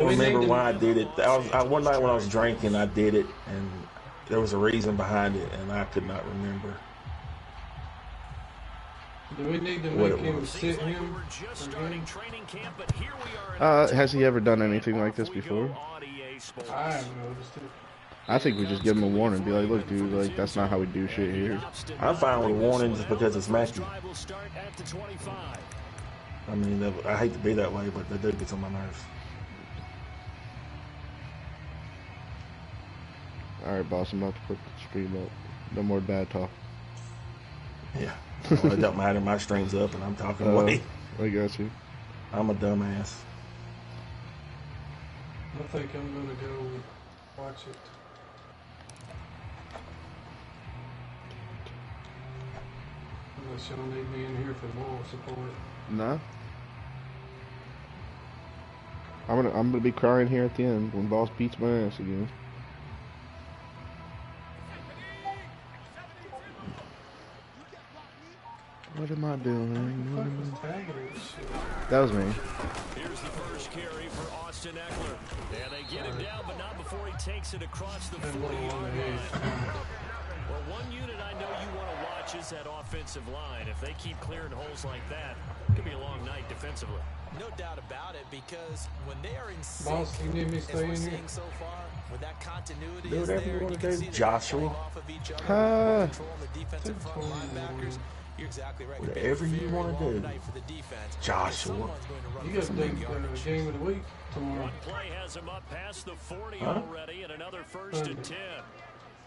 remember why I did it. One night when I was drinking, I did it, and there was a reason behind it, and I could not remember. Do we need to make him sit him? Has he ever done anything like this before? I haven't noticed it. I think we just give him a warning. Be like, look, dude, like, that's not how we do shit here. I'm fine with warning just because it's Mackie. I mean, I hate to be that way, but that gets on my nerves. Alright, boss, I'm about to put the stream up. No more bad talk. Yeah. Well, it don't matter. My stream's up and I'm talking away. I got you. I'm a dumbass. I think I'm going to go watch it. Unless y'all need me in here for moral support. Nah. I'm gonna be crying here at the end when boss beats my ass again. What am I doing? That was me. Here's the first carry for Austin Eckler. And they get him down, but not before he takes it across the 40-yard line. Well, one unit I know you want to watch is that offensive line. If they keep clearing holes like that, it could be a long night defensively. No doubt about it, because when they are in sync, boss, you need me to stay in here? So far, with that continuity Do whatever you want to do, Joshua. You're exactly right. Whatever you want to do, Joshua. You got to do the game of the week tomorrow. One play has him up past the 40 already, and another first and 10.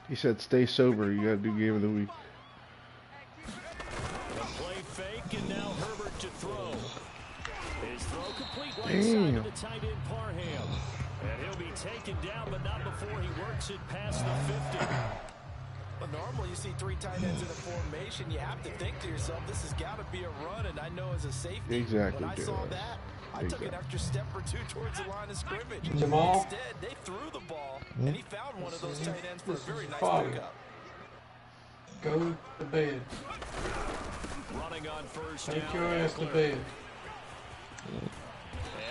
He said, "Stay sober. You got to do game of the week." The play fake, and now Herbert to throw. His throw complete right side to the tight end Parham, and he'll be taken down, but not before he works it past the 50. But normally you see three tight ends in a formation, you have to think to yourself, this has got to be a run, and I know as a safety, exactly, when I saw that, I took an extra step or two towards the line of scrimmage. Jamal? Instead, they threw the ball, and he found one of those tight ends for a very nice pickup. Go to bed. Running on first Take down. your ass to bed.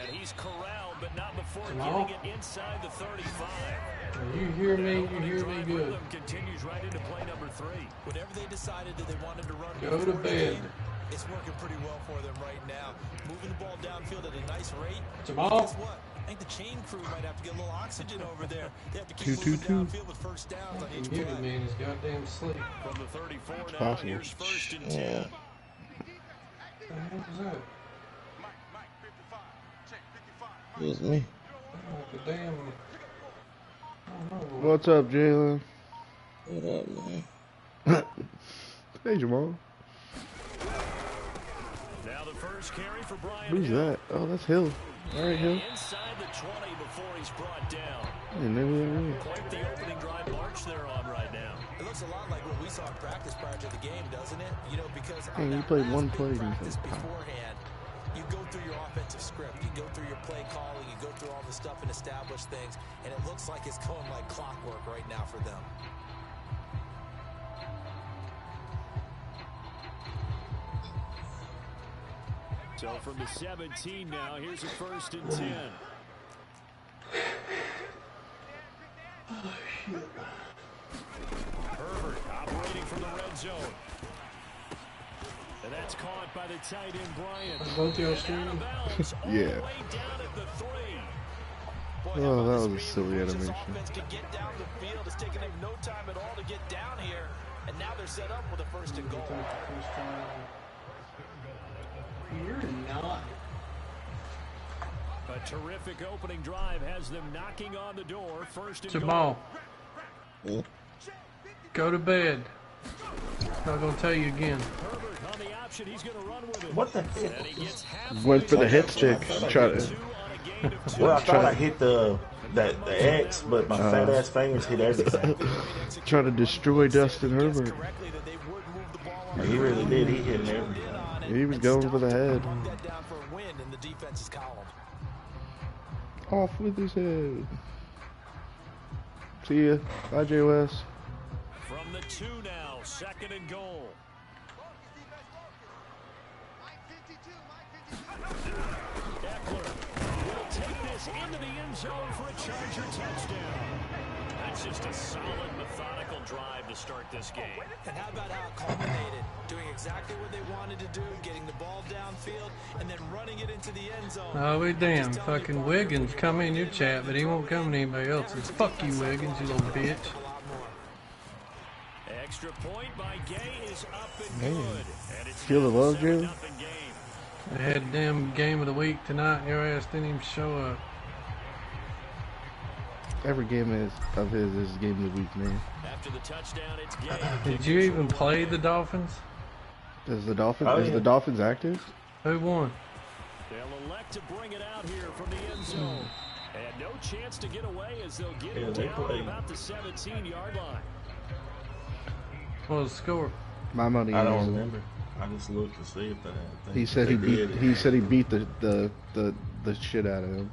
And he's corralled, but not before Jamal? getting it inside the 35. You hear me? You hear me good. Continues right into play number 3. Whatever they decided that they wanted to run, Go to bed. It's working pretty well for them right now. Moving the ball downfield at a nice rate. Jamal? Guess what? I think the chain crew might have to get a little oxygen over there. They have to keep moving downfield with first downs on each play. Muted man is goddamn sleep. From the 34 now, possible. here's first and 10. What the hell was that? Excuse me. Oh, the damn. What's up, Jalen? What up, man? Hey, Jamal. Now the first carry for Brian. Who's that? Oh, that's Hill. All right, Hill. Inside the 20 before he's brought down. Hey, never Quite the opening drive march they're on right now. It looks a lot like what we saw in practice prior to the game, doesn't it? You know, because Hey, you played one play in practice beforehand. You go through your offensive script, you go through your play calling, you go through all the stuff and establish things, and it looks like it's going like clockwork right now for them. So from the 17 now, here's a first and 10. Herbert operating from the red zone. And that's caught by the tight end Bryant. Both y'all streaming? Yeah. Oh, that was a silly animation. Can get down the field. It's taken them no time at all to get down here, and now they're set up with a first and goal. You're not. A terrific opening drive has them knocking on the door. First and Jamal. Go to bed. Not gonna tell you again. Herbert on the option. He's gonna run with it. What the heck? Went for the hit stick. Try to. Well, I thought I hit the X, but my fat ass fingers hit everything. Trying to destroy Dustin Herbert. He really did. He hit everything. He was going for the head. Off with his head. See ya. Bye, JOS. From the 2 now, second and goal. Eckler will take this is into the end zone for a Charger touchdown. That's just a solid, methodical drive to start this game. And how about how it culminated? Doing exactly what they wanted to do, getting the ball downfield, and then running it into the end zone. Oh, we damn. Fucking Wiggins come in your chat, but he won't come to anybody else's. Fuck you, Wiggins, you little bitch. Extra point by Gay is up and good. And it's Feel the love, Jim? They had a damn game of the week tonight, and your ass didn't even show up. Every game of his is game of the week, man. After the touchdown, it's Gay. Did you even play the Dolphins? Is the Dolphins active? Who won? They'll elect to bring it out here from the end zone. And no chance to get away as they'll get it down at about the 17-yard line. What was the score? My money. I don't remember. I just looked to see if that. He said he beat. He said he beat the shit out of him.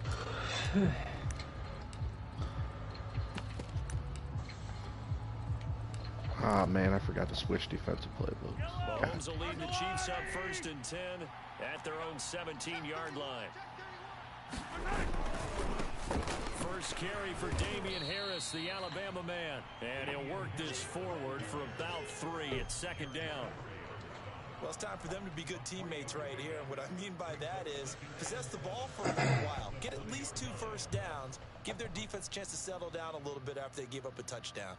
Ah, man, I forgot to switch defensive playbooks. Mahomes will lead the Chiefs up 1st and 10 at their own 17-yard line. First carry for Damian Harris, the Alabama man. And he'll work this forward for about 3 at 2nd down. Well, it's time for them to be good teammates right here. And what I mean by that is possess the ball for a little while. Get at least 2 first downs. Give their defense a chance to settle down a little bit after they give up a touchdown.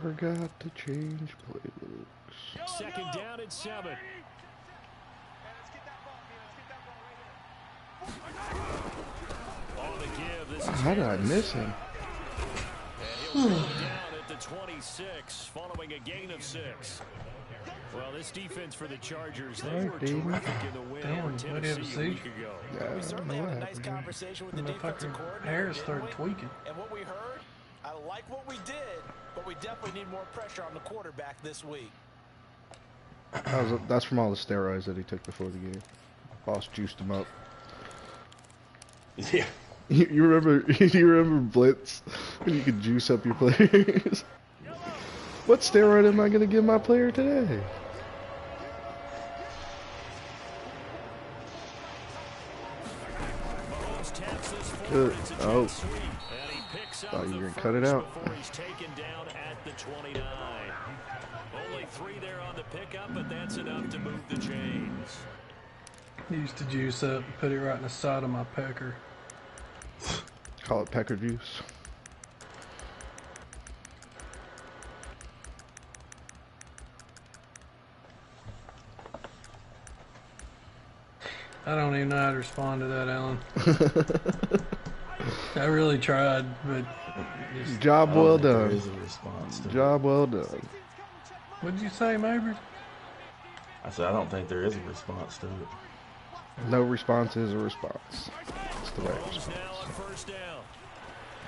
Forgot to change playbooks. 2nd down at 7. On the give, this is How did I miss him? And he'll slow down at the 26, following a gain of 6. Well, this defense for the Chargers, they were terrific in the win over Tennessee a week ago. Yeah, We certainly had a nice conversation with the defensive coordinator. Harris started tweaking. And what we heard, I like what we did, but we definitely need more pressure on the quarterback this week. That's from all the steroids that he took before the game. Boss juiced him up. Yeah. You remember? You remember Blitz when you could juice up your players? What steroid am I gonna give my player today? Good. Oh. Thought you were gonna cut it out. He's taken down at the 29. Only 3 there on the pickup, but that's enough to move the chains. Used to juice up and put it right in the side of my pecker. Call it pecker juice. I don't even know how to respond to that, Alan. I really tried, but just... Job well done. There is a response to Job well done. What'd you say, Mabry? I said I don't think there is a response to it. No response is a response. That's the right Mahomes response. now on 1st down.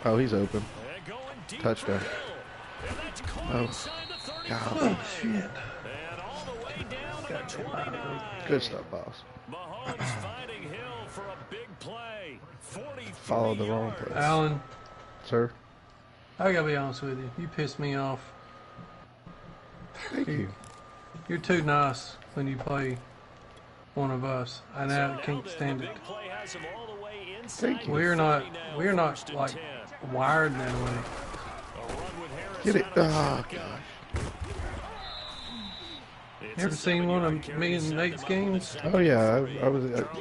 Oh, he's open. And going deep Touchdown. for Hill. And that's caught Oh. inside the 35. God. Shit. And all the way down to the 29. Good stuff, boss. Mahomes finding Hill for a big play. 43 Followed the wrong yards. place. Alan, Sir? I gotta be honest with you. You piss me off. Thank you. You're too nice when you play one of us. I So now now can't the stand it. big play has him all the way inside Thank you. the We're 30 not now, 1st and like 10. wired that way. A run with Harris Get it. out of the Oh, shotgun. gosh. It's You ever a seen one 7-yard of carry me and set Nate's them up with a games? second Oh, yeah. and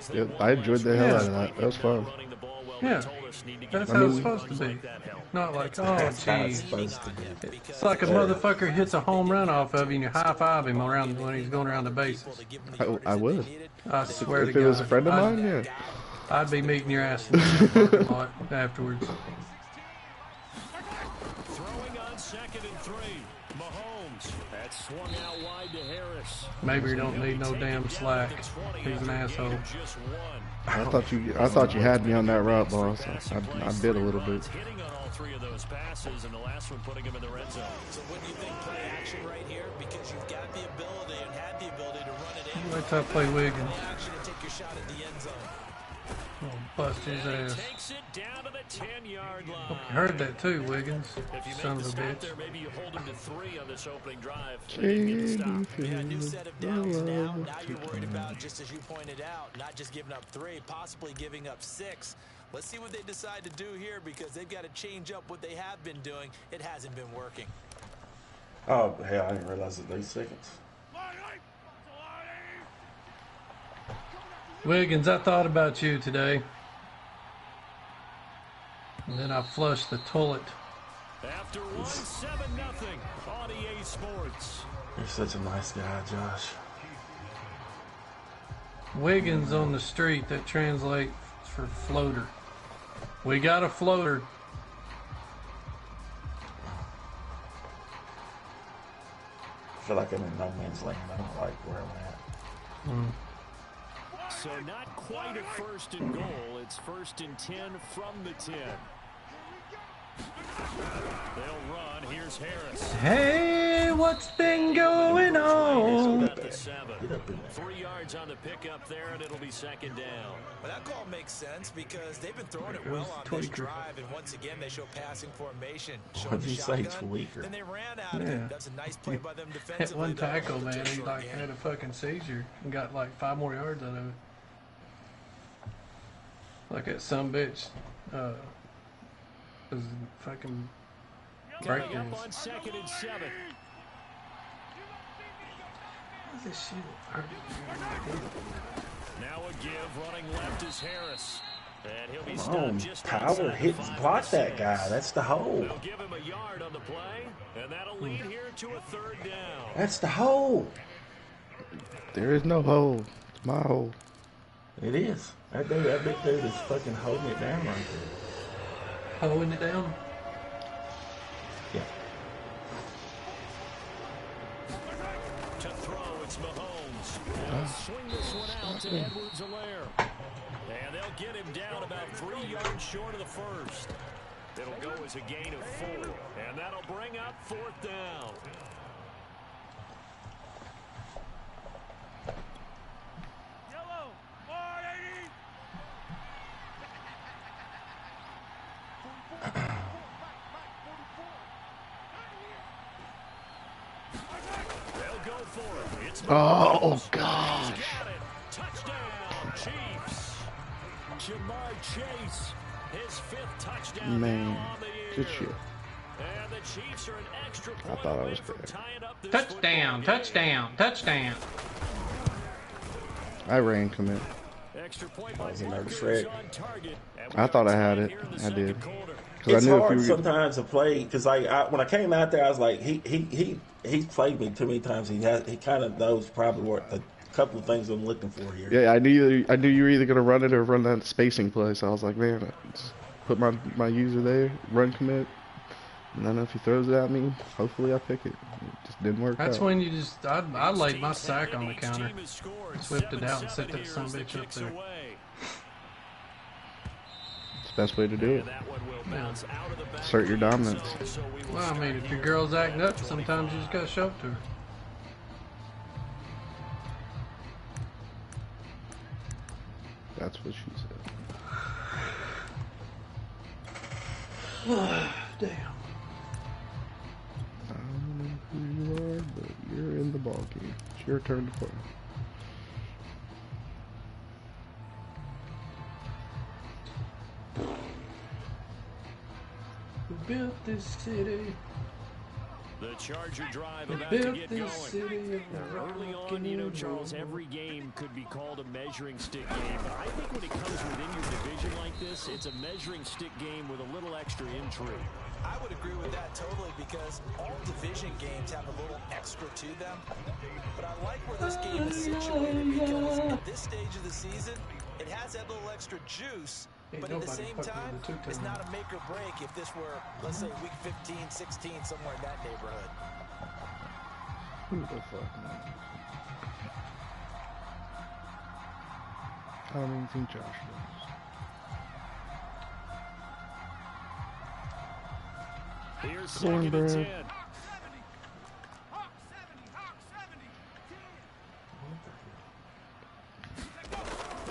3. I enjoyed the hell out of that. That was fun. Running the ball well, Yeah. they told us need to That's get how I it's mean- supposed to be. like that help. Not like, oh, That's how it's geez. supposed to be. It's like a motherfucker hits a home run off of you and you high-five him around when he's going around the bases. I would. I swear to If God. it was a friend of mine, yeah. I'd be meeting your ass in the parking lot afterwards. Throwing on 2nd and 3. Mahomes. That swung out wide to Harris. Maybe you don't need no damn slack. He's an asshole. Just one. I thought you had me on that route, boss. I bit a little bit. Hitting on all 3 of those passes, and the last one putting him in the red zone. So what do you think play action right here? Because you've got the ability and had the ability to run it in. Wait till I play Wiggins. Play action and take your shot at the end zone. I'll bust his And ass. he takes it down to the 10-yard line. You heard that too, Wiggins. If you Son make of the a stop bitch. there, maybe you hold him to 3 on this opening drive. They didn't get the stop. Yeah, new set of downs now. Now you're worried about, just as you pointed out, not just giving up 3, possibly giving up 6. Let's see what they decide to do here because they've got to change up what they have been doing. It hasn't been working. Oh, hell, I didn't realize it was 8 seconds. Wiggins, I thought about you today. And then I flushed the toilet. After 1-7-0 on EA Sports. You're such a nice guy, Josh. Wiggins on the street, that translates for floater. We got a floater. I feel like I'm in no man's land. I don't like where I'm at. So not quite a 1st and goal. It's 1st and 10 from the 10. They'll run. Here's Harris. Hey, what's been going on? About the 7. 3 yards on the pickup there, and it'll be 2nd down. Well, that call makes sense because they've been throwing it well on this drive, and once again they show passing formation. What did you say? It's weaker. Then they ran out of it. That's a nice play by them defensively. Hit one tackle, man. He like had a fucking seizure and got like 5 more yards out of it. Like that some bitch was fucking break Coming up dance. on 2nd and 7. What's this shit? Now a give, running left is Harris. And he'll be Come stopped on, just power outside hit, the 5 block that 6. guy. That's the hole. They'll give him a yard on the play, and that'll lead here to a 3rd down. That's the hole. There is no hole. It's my hole. It is. That big dude is fucking holding it down right there. Holding it down. Yeah. To throw, it's Mahomes. They'll swing this one out to Edwards-Helaire. And they'll get him down about 3 yards short of the 1st. It'll go as a gain of 4. And that'll bring up 4th down. Oh, gosh. Touchdown, Chiefs. Jamar Chase, his 5th touchdown Man, on the year. good shit. And the Chiefs are an extra point thought I away was from there. tying up this Touchdown, football game. touchdown, touchdown. I ran commit. Extra point by was a nervous Parker is wreck. on target. And we I thought are I had tied it. here in the I second did. quarter. Because It's I knew if hard you were sometimes to play because when I came out there, I was like, he's played me too many times. He kind of knows probably what a couple of things I'm looking for here. yeah, I knew you were either gonna run it or run that spacing play. So I was like, man, just put my user there, run commit, and then if he throws it at me, hopefully I pick it. It just didn't work That's out. when you just, I laid my Teams sack have on the each counter. team has scored Whipped it out and 7-7 set that here son as the bitch up kicks there. away. It's the best way to do it. And that one will bounce out of the back Assert your of the end dominance. zone, so we will Well, I start mean, if your here girl's at acting up, 25. sometimes you just gotta show it to her. That's what she said. Damn. I don't know who you are, but you're in the ball game. It's your turn to play. We built this city. The Charger drive We about to built get this going. city. of Early rock on, you know, and Charles, roll. every game could be called a measuring stick game. But I think when it comes within your division like this, it's a measuring stick game with a little extra intrigue. I would agree with that totally because all division games have a little extra to them. But I like where this game is situated because at this stage of the season, it has that little extra juice. Ain't But at the nobody same fucking time, with the two-time. it's not a make or break if this were, let's say, week 15, 16, somewhere in that neighborhood. Who the fuck, man? I don't even think Josh knows. Here's 2nd and Cornbread. 10.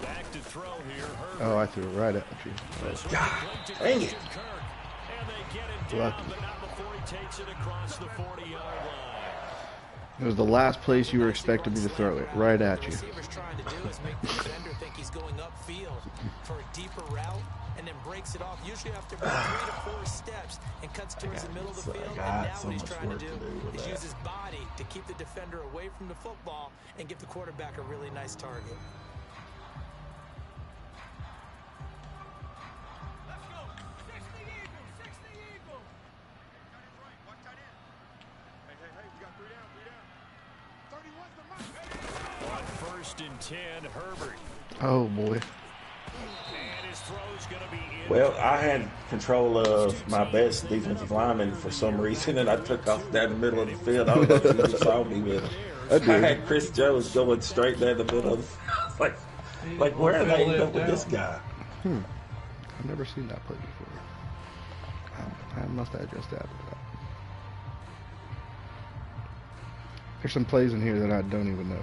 Back to throw here. Herbert. Oh, I threw it right at you. Dang it. And they get him down, Lucky. but not before he takes it across the 40-yard line. It was the last place you were expecting me to throw it, right at you. Receiver's trying to do is make the defender think he's going upfield for a deeper route, and then breaks it off, usually after about 3 to 4 steps, and cuts towards the middle of the field. And now what he's trying to do is use his body to keep the defender away from the football and give the quarterback a really nice target. On 1st and 10, Herbert. Oh boy. And his throw's going to be in. Well, I had control of my best defensive lineman for some reason, and I took off down the middle of the field. I don't know if you saw me with it. I had Chris Jones going straight down the middle of the field. Like where are they going with this guy? I've never seen that play before. I must have just added that. There's some plays in here that I don't even know.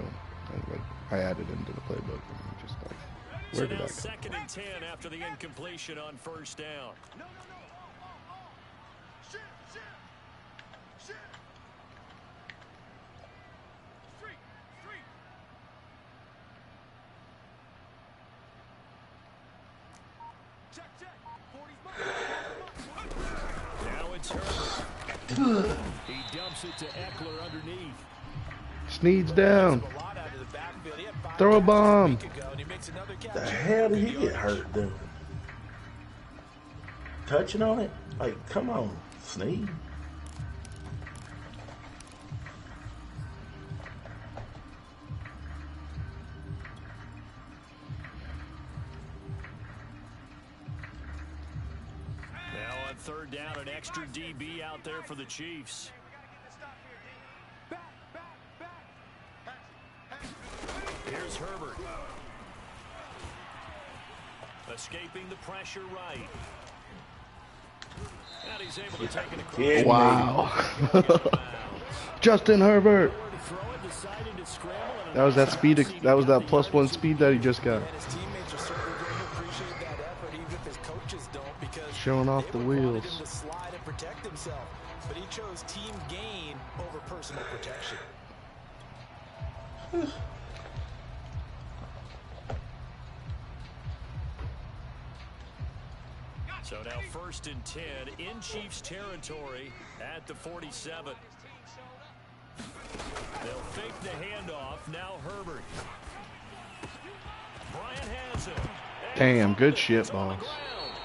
Like I added into the playbook. And I'm just like, where did that come? 2nd and 10 after the incompletion on 1st down. Now it's Herbert. He dumps it to Eckler underneath. Sneed's down. Throw a bomb. The hell did he get hurt doing? Touching on it? Like, come on, Sneed. Now on 3rd down, an extra DB out there for the Chiefs. Here's Herbert. Escaping the pressure right. And he's able to take it across. Wow. Justin Herbert. That was that speed. That was that +1 speed that he just got. Showing off the wheels. But he chose team gain over personal protection. So now 1st and 10 in Chiefs territory at the 47. They'll fake the handoff. Now Herbert. Bryant has it. Damn, good shit, boss.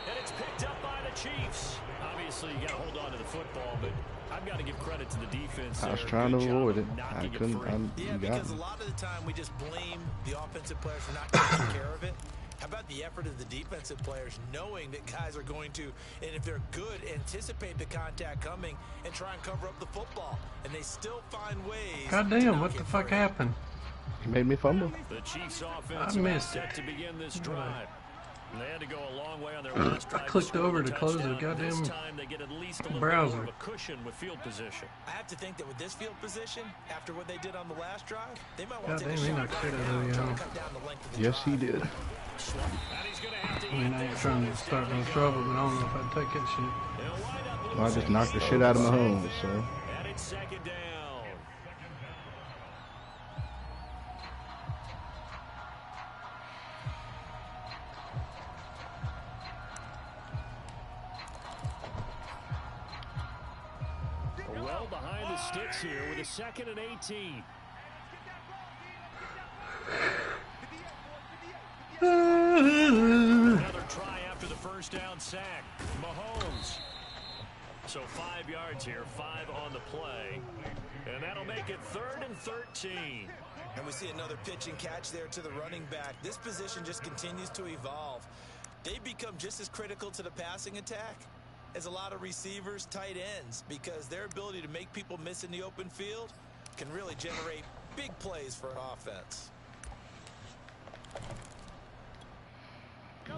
And it's picked up by the Chiefs. Obviously, you got to hold on to the football, but I've got to give credit to the defense. I was trying to avoid it. I couldn't. Yeah, because a lot of the time we just blame the offensive players for not taking care of it. How about the effort of the defensive players knowing that guys are going to, and if they're good, anticipate the contact coming and try and cover up the football. And they still find ways. Goddamn, what the fuck happened? He made me fumble. The Chiefs offense set to begin this drive. And they had to go a long way on their last drive. I clicked over to close the goddamn browser. Of a cushion with field position. I have to think that with this field position, after what they did on the last drive, they might want to Goddamn, take he a knocked shot shit right out of now you, and try huh? to cut down the length of the Yes, he drive. did. I mean, I ain't trying to start no trouble, but I don't know if I'd take that shit. Well, I just knocked the shit out of Mahomes, so. And it's 2nd down. Well behind the sticks here with a 2nd and 18. Another try after the 1st down sack. Mahomes. So 5 yards here, 5 on the play. And that'll make it 3rd and 13. And we see another pitch and catch there to the running back. This position just continues to evolve. They become just as critical to the passing attack as a lot of receivers, tight ends, because their ability to make people miss in the open field can really generate big plays for an offense.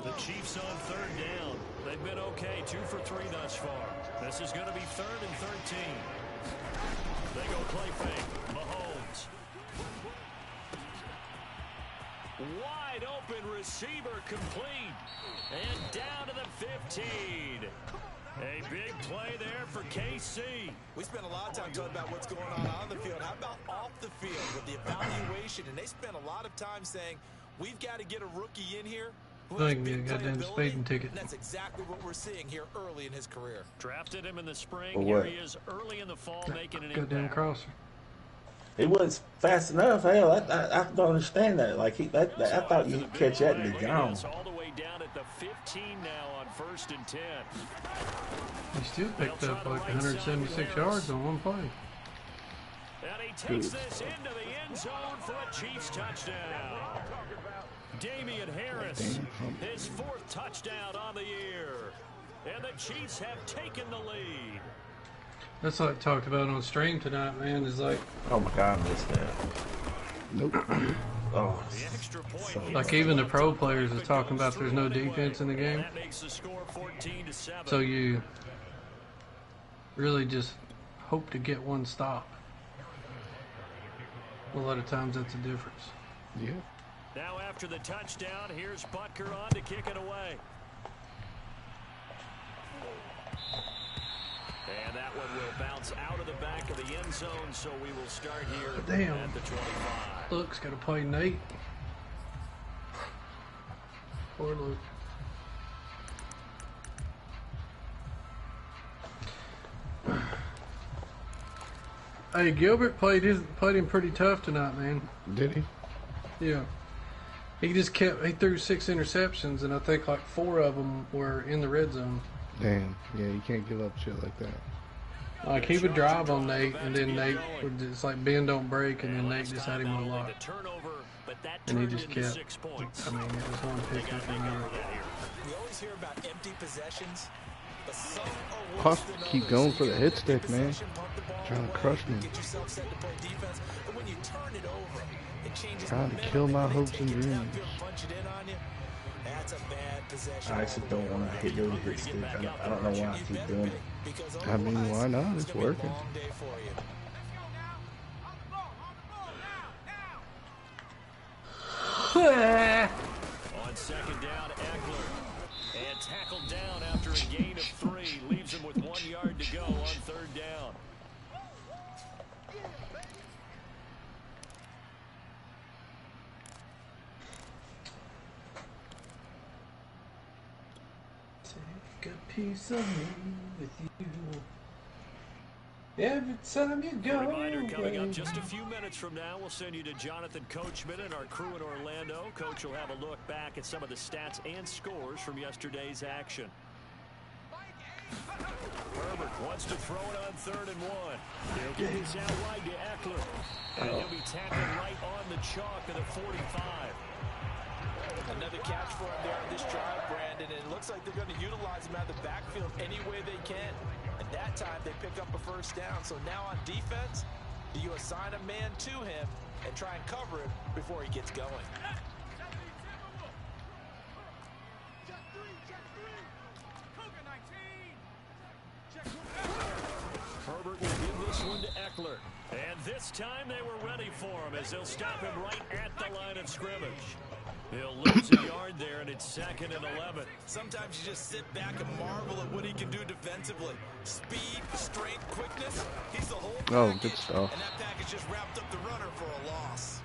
The Chiefs on 3rd down. They've been okay, 2 for 3 thus far. This is going to be 3rd and 13. They go play fake. Mahomes. Wide open receiver complete. And down to the 15. A big play there for KC. We spent a lot of time talking about what's going on the field. How about off the field with the evaluation? And they spent a lot of time saying, we've got to get a rookie in here. I can get a goddamn speeding ticket. And that's exactly what we're seeing here early in his career. Drafted him in the spring. Here he is early in the fall making an goddamn impact. crosser. He wasn't fast enough. Hell, I don't understand that. Like I thought you could catch that and be gone. All the way down at the 15 now on 1st and 10. He still picked up like 176 yards on one play. And he takes this into the end zone for a Chiefs touchdown. Damian Harris, his 4th touchdown on the year. And the Chiefs have taken the lead. That's like talked about on stream tonight, man. Is like, Oh my God, I missed that. Nope. Oh, The extra point like even the pro players are talking about there's no defense in the game. That makes the score 14-7. So you really just hope to get one stop. A lot of times that's the difference. Yeah. Now after the touchdown, here's Butker on to kick it away. And that one will bounce out of the back of the end zone, so we will start here Damn. at the 25. Luke's got to play Nate. Poor Luke. Hey, Gilbert played him pretty tough tonight, man. Did he? Yeah. He threw 6 interceptions, and I think like 4 of them were in the red zone. Damn. Yeah, you can't give up shit like that. Like he would drive on Nate, and then Nate would just like bend don't break, and then Nate just had him on a lot. And he just kept. I mean, it was one pick after another. We always hear about empty possessions, but some are Puff, keep going for the hit stick, man. Trying to crush me. Get yourself set to play defense, but when you turn it over, it changes. Trying to kill my hopes and dreams. That's a bad possession. I actually don't want to hit the hit stick. I don't know why I keep doing it. I mean, why not? It's working. On 2nd down, Eckler. And tackled down after a gain of 3. Leaves him with 1 yard to go on 3rd down. Take a piece of me with you. Every time you go. Reminder coming up just a few minutes from now. We'll send you to Jonathan Coachman and our crew in Orlando. Coach will have a look back at some of the stats and scores from yesterday's action. Herbert wants to throw it on 3rd and 1. He'll get this out wide to Eckler. And he'll be tackled right on the chalk of the 45. Another catch for him there on this drive, Brandon. And it looks like they're going to utilize him out of the backfield any way they can. And that time they pick up a 1st down. So now on defense, do you assign a man to him and try and cover him before he gets going? Herbert will give this one to Eckler. And this time they were ready for him as they'll stop him right at the line of scrimmage. He'll lose a yard there, and it's 2nd and 11. Sometimes you just sit back and marvel at what he can do defensively. Speed, strength, quickness. He's the whole package. Oh, good stuff. And that package just wrapped up the runner for a loss.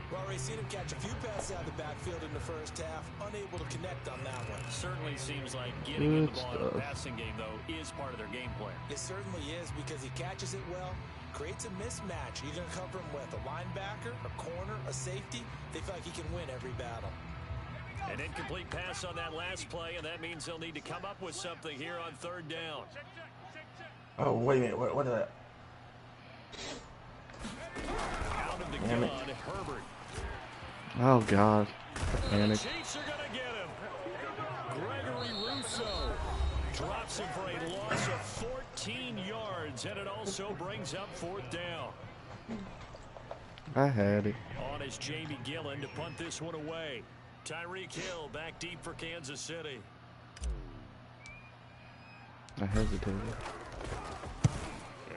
We've already seen him catch a few passes out of the backfield in the 1st half. Unable to connect on that one. Certainly seems like getting in the ball in the passing game, though, is part of their game plan. It certainly is because he catches it well. Creates a mismatch. You're going to cover him with a linebacker, a corner, a safety. They feel like he can win every battle. An incomplete pass on that last play, and that means they'll need to come up with something here on 3rd down. Oh, wait a minute. What is that? Out of the gun, Herbert. Oh, God. Panic. Chiefs are going to get him. Gregory Rousseau drops him for a loss of 14 yards, and it also brings up 4th down. I had it. On is Jamie Gillen to punt this one away. Tyreek Hill back deep for Kansas City. I hesitated.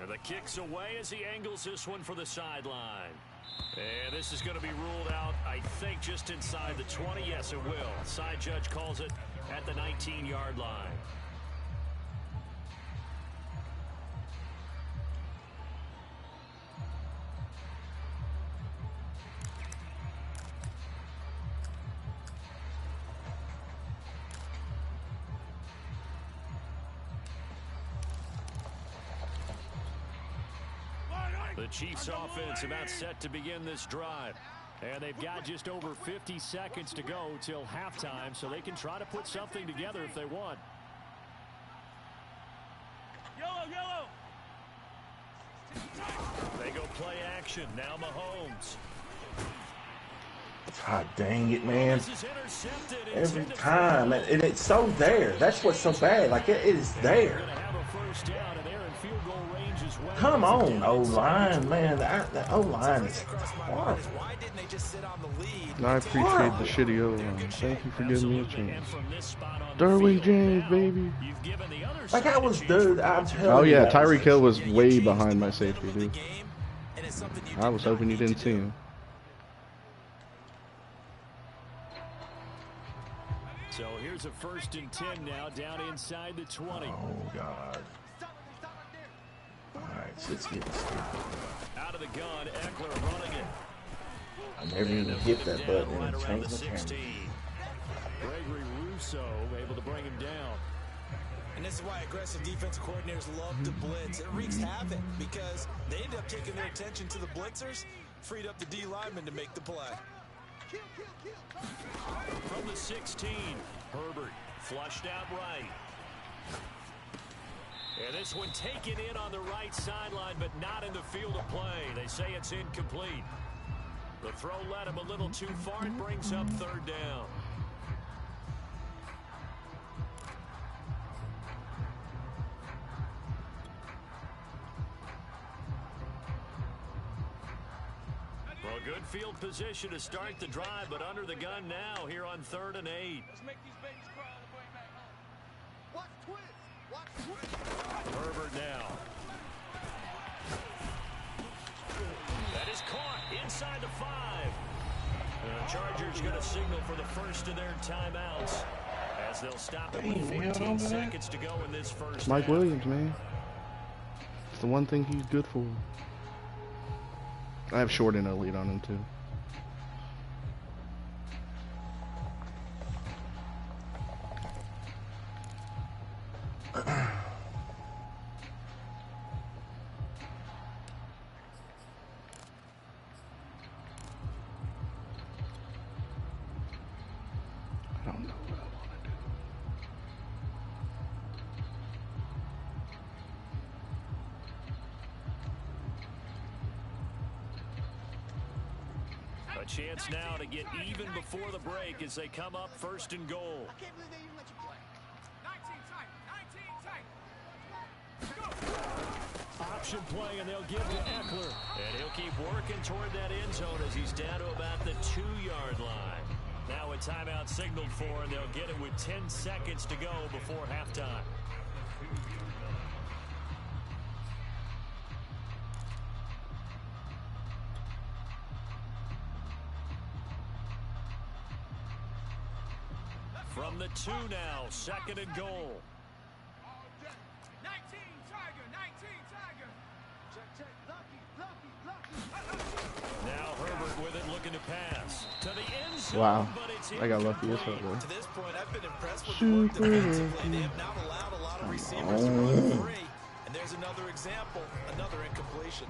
And the kick's away as he angles this one for the sideline. And this is going to be ruled out, I think, just inside the 20. Yes, it will. Side judge calls it at the 19-yard line. The Chiefs offense about set to begin this drive. And they've got just over 50 seconds to go till halftime, so they can try to put something together if they want. Yellow. They go play action. Now Mahomes. God dang it, man. Every time. And it's so there. That's what's so bad. Like, it is there. Come on, O-line, man. The O-line is horrible. I appreciate the shitty O-line. Thank you for giving me a chance. Derwin James, baby. Like, I was, dude, I'm telling you. Oh, yeah, Tyreek Hill was way behind my safety, dude. I was hoping you didn't see him. So here's a 1st and 10 now, down inside the 20. Oh, God. All right, let's get this thing. Out of the gun, Eckler running it. I never even hit that button and change the camera. Gregory Rousseau able to bring him down. And this is why aggressive defensive coordinators love to blitz. It wreaks havoc because they end up taking their attention to the blitzers, freed up the D lineman to make the play. From the 16, Herbert flushed out right. And this one taken in on the right sideline, but not in the field of play. They say it's incomplete. The throw led him a little too far. It brings up 3rd down. Well, good field position to start the drive, but under the gun now here on 3rd and 8. Let's make these babies cry on the way back home. Watch twist. Herbert now. That is caught inside the 5. The Chargers going to signal for the first of their timeouts as they'll stop it with 14 seconds to go in this first. Mike Williams, man. It's the one thing he's good for. I have short and elite on him, too. Chance now to get even before the break as they come up 1st and goal. I can't believe they even let you play. 19 tight. Option play, and they'll give to Eckler. And he'll keep working toward that end zone as he's down to about the 2-yard line. Now a timeout signaled for, and they'll get it with 10 seconds to go before halftime. From the 2 now, 2nd and goal. 19 Tiger. Now Herbert with it, looking to pass to the end zone. Wow, but it's I got lucky as hell there. To this point, I've been impressed with the work defensively. They have not allowed a lot of receivers to run free. And there's another example, another incompletion.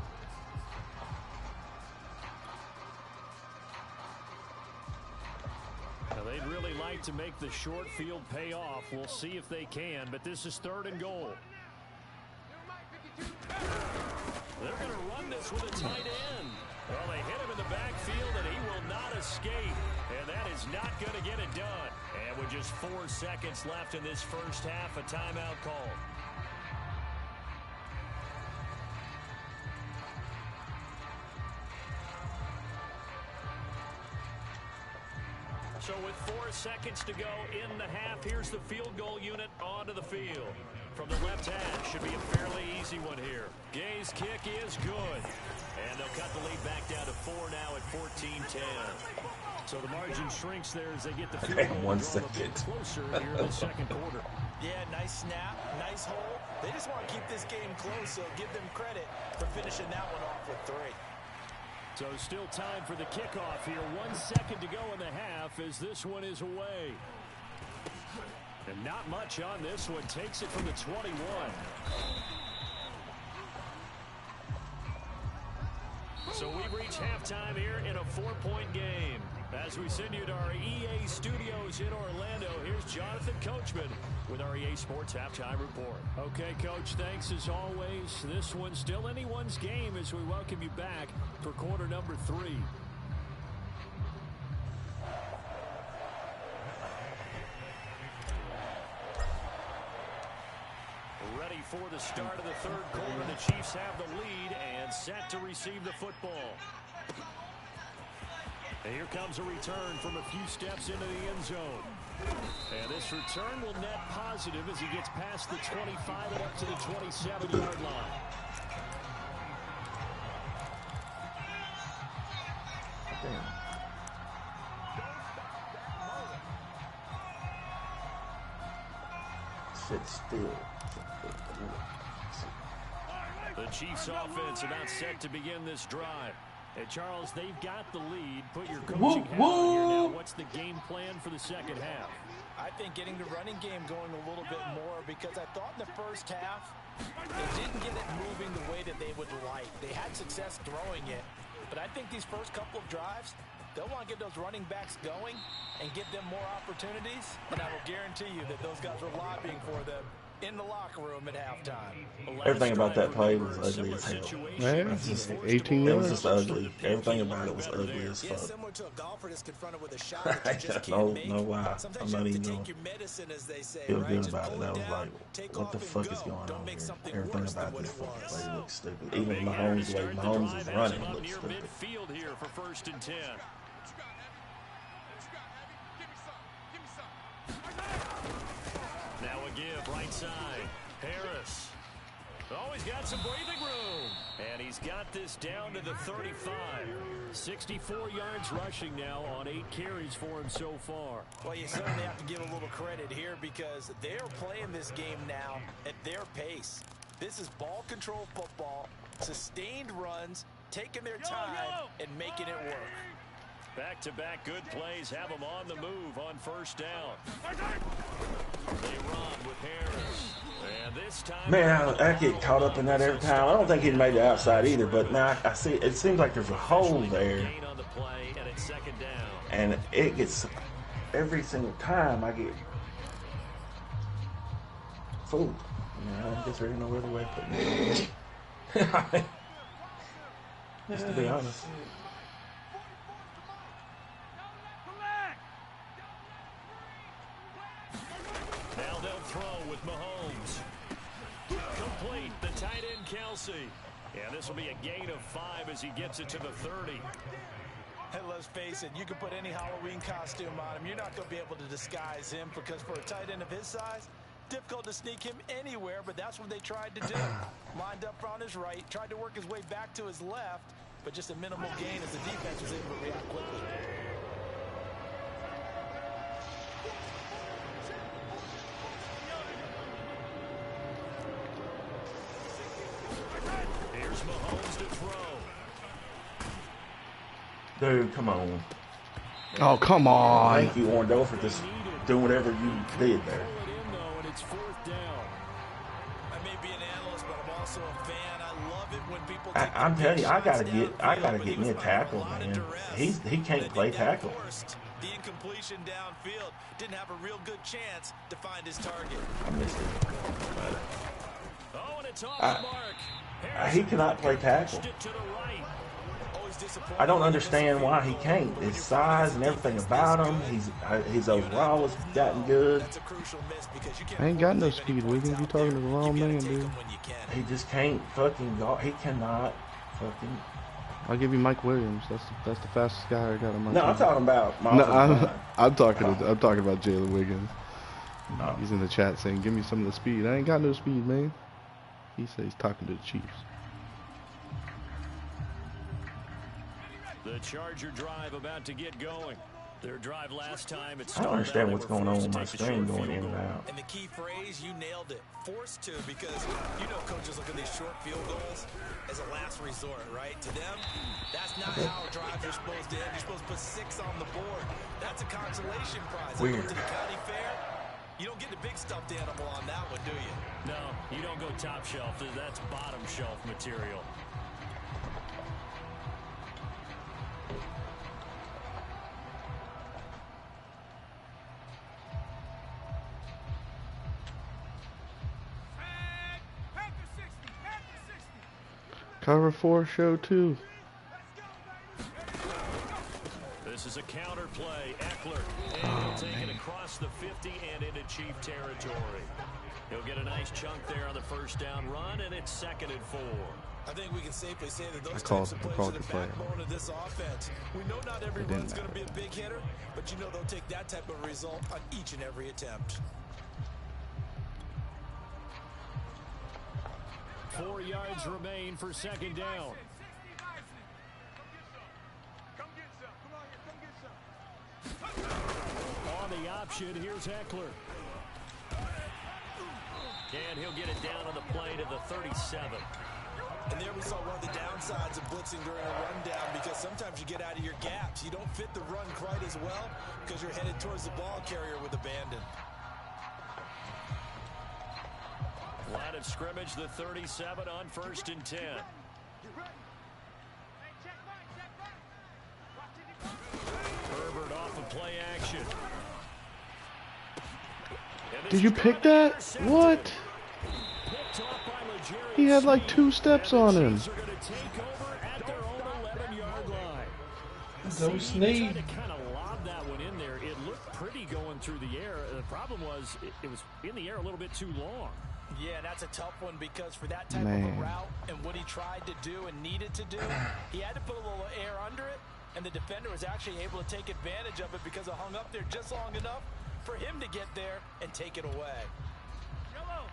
Now they'd really like to make the short field pay off. We'll see if they can, but this is 3rd and goal. They're going to run this with a tight end. Well, they hit him in the backfield, and he will not escape. And that is not going to get it done. And with just 4 seconds left in this first half, a timeout call. So with 4 seconds to go in the half, here's the field goal unit onto the field. From the left hash, should be a fairly easy one here. Gay's kick is good. And they'll cut the lead back down to 4 now at 14-10. So the margin shrinks there as they get the field goal 1 second closer here in the 2nd quarter. Yeah, nice snap, nice hole. They just want to keep this game close, so give them credit for finishing that one off with 3. So still time for the kickoff here. 1 second to go in the half as this one is away. And not much on this one. Takes it from the 21. So we've reached halftime here in a 4-point game. As we send you to our EA studios in Orlando, here's Jonathan Coachman with our EA Sports Halftime Report. Okay, Coach, thanks as always. This one's still anyone's game as we welcome you back for quarter number 3. Ready for the start of the third quarter. The Chiefs have the lead and set to receive the football. And here comes a return from a few steps into the end zone. And this return will net positive as he gets past the 25 and up to the 27-yard line. Sit still. The Chiefs offense about set to begin this drive. And Charles, they've got the lead. Put your coaching hat on here now. What's the game plan for the second half? I think getting the running game going a little bit more, because I thought in the first half they didn't get it moving the way that they would like. They had success throwing it, but I think these first couple of drives, they'll want to get those running backs going and give them more opportunities, and I will guarantee you that those guys were lobbying for them in the locker room at halftime. Everything about that play was ugly as hell. Man, Just, 18 it was yards. just ugly. Everything about it was ugly as Yeah, fuck. similar to a golfer that's confronted with a shot that you just No, can't make. no why. Sometimes I'm you not have to even take gonna your medicine, as they say, feel right? good Just about it. pull That was down, like, take what off the and fuck go. is going Don't on make here? something Everything worse than about what this it fucking was. play looks stupid. Even Mahomes' way Mahomes was running looked near stupid. midfield here for 1st and 10. Now a give right side. Harris. Oh, he's got some breathing room. And he's got this down to the 35. 64 yards rushing now on 8 carries for him so far. Well, you certainly have to give a little credit here because they're playing this game now at their pace. This is ball control football, sustained runs, taking their time and making it work. Back-to-back good plays have them on the move on 1st down. They run with Harris. And this time, Man, I get caught up in that every time. I don't think he made the outside either, but now I see it seems like there's a hole there, gain on the play, and it's 2nd down. and it gets every single time I get fooled. I guess there ain't no other way of putting it. Just to be honest. Now they'll throw with Mahomes. Complete, the tight end Kelsey. And this will be a gain of 5 as he gets it to the 30. And let's face it, you can put any Halloween costume on him. You're not going to be able to disguise him because for a tight end of his size, difficult to sneak him anywhere, but that's what they tried to do. Lined up on his right, tried to work his way back to his left, but just a minimal gain as the defense was able to react quickly. Here's Mahomes to throw. Dude, come on. Oh, come on. Thank you, Orndorff, for just doing whatever you did there. Pull it in, though, and it's 4th down. I may be an analyst, but I'm also a fan. I love it when people I'm telling you, I gotta get me a tackle, man. He can't play tackle. The incompletion downfield didn't have a real good chance to find his target. I missed it. Oh, and it's off the mark. He cannot play tackle. It to the right. Always disappointing. I don't understand why he can't. His size and everything about him, his overall has gotten good. That's a crucial miss because you can't I ain't got no speed, Wiggins. You talking to the wrong man, dude. He just can't fucking go. He cannot fucking. I'll give you Mike Williams. That's the fastest guy I got on my No, team. I'm talking about. No, I'm talking about Jalen Wiggins. No. He's in the chat saying, "Give me some of the speed." I ain't got no speed, man. He says he's talking to the Chiefs. The Charger drive about to get going. Their drive last time, I don't understand what's going on with my screen going in and out. And the key phrase, you nailed it. Forced to, because you know coaches look at these short field goals as a last resort, right? To them, that's not how drives are supposed to end. You're supposed to put 6 on the board. That's a consolation prize. Weird. To the county fair, you don't get the big stuffed animal on that one, do you? No, you don't go top shelf. That's bottom shelf material. Cover 4 show 2. This is a counter play. Eckler. And he'll take it across the 50 and into Chief territory. He'll get a nice chunk there on the first down run, and it's 2nd and 4. I think we can safely say that those types of plays are the backbone of this offense. We know not every run's going to be a big hitter, but you know they'll take that type of result on each and every attempt. 4 yards remain for 2nd down. On the option, here's Eckler. And he'll get it down on the play to the 37. And there we saw one of the downsides of blitzing during a rundown, because sometimes you get out of your gaps. You don't fit the run quite as well because you're headed towards the ball carrier with abandon. Line of scrimmage, the 37 on 1st and 10. Herbert off of play action. Did you pick that? What? He had like 2 steps on him. Don't sneeze. To kind of lob that one in there. It looked pretty going through the air. The problem was it was in the air a little bit too long. Yeah, that's a tough one, because for that type of a route and what he tried to do and needed to do, he had to put a little air under it, and the defender was actually able to take advantage of it because it hung up there just long enough for him to get there and take it away.